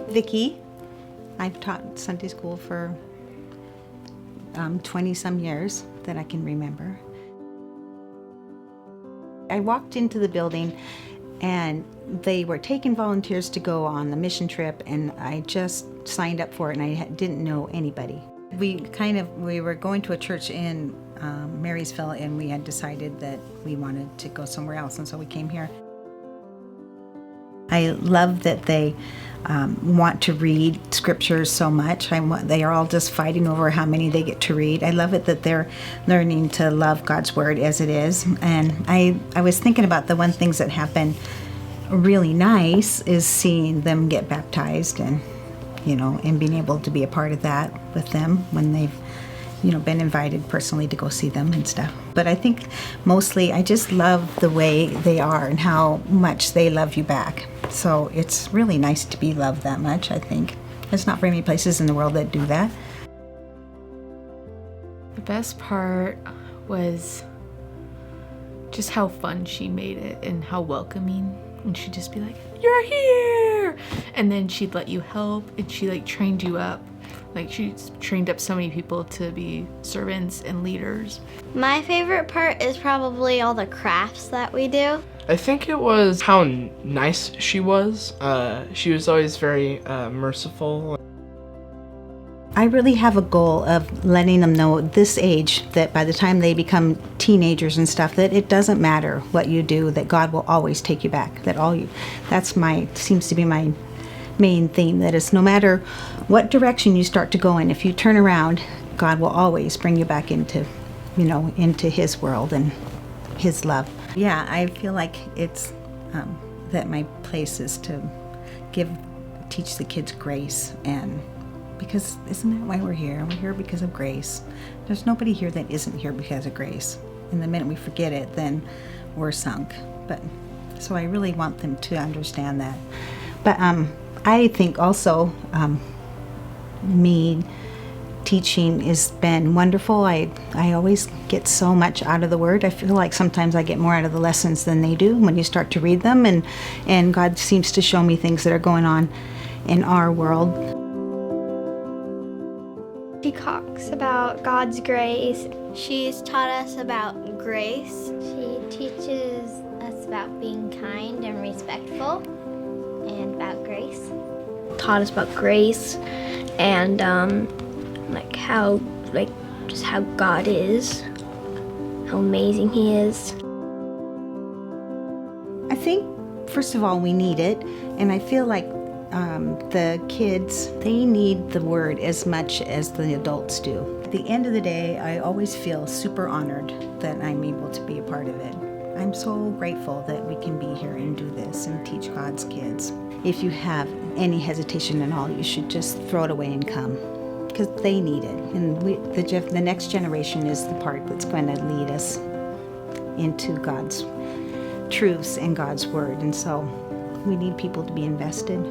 Vicki. I've taught Sunday school for 20 some years that I can remember. I walked into the building and they were taking volunteers to go on the mission trip, and I just signed up for it, and I didn't know anybody. We were going to a church in Marysville, and we had decided that we wanted to go somewhere else, and so we came here. I love that they want to read scriptures so much. They are all just fighting over how many they get to read. I love it that they're learning to love God's word as it is. And I was thinking about the one things that have been really nice is seeing them get baptized and being able to be a part of that with them when they've been invited personally to go see them and stuff. But I think mostly I just love the way they are and how much they love you back. So it's really nice to be loved that much, I think. There's not very many places in the world that do that. The best part was just how fun she made it and how welcoming. And she'd just be like, "You're here!" And then she'd let you help, and she trained you up. She's trained up so many people to be servants and leaders. My favorite part is probably all the crafts that we do. I think it was how nice she was. She was always very merciful. I really have a goal of letting them know at this age that by the time they become teenagers and stuff, that it doesn't matter what you do, that God will always take you back. Seems to be my main theme, that it's no matter what direction you start to go in, if you turn around, God will always bring you back into his world and his love. Yeah, I feel like it's that my place is to teach the kids grace, and because isn't that why we're here? We're here because of grace. There's nobody here that isn't here because of grace. And the minute we forget it, then we're sunk. So I really want them to understand that. But I think also me teaching has been wonderful. I always get so much out of the Word. I feel like sometimes I get more out of the lessons than they do when you start to read them, and God seems to show me things that are going on in our world. She talks about God's grace. She's taught us about grace. She teaches us about being kind and respectful and about grace. Taught us about grace and how God is, how amazing He is. I think first of all we need it, and I feel like the kids, they need the Word as much as the adults do. At the end of the day, I always feel super honored that I'm able to be a part of it. I'm so grateful that we can be here and do this and teach God's kids. If you have any hesitation at all, you should just throw it away and come, because they need it. And the next generation is the part that's going to lead us into God's truths and God's Word. And so we need people to be invested.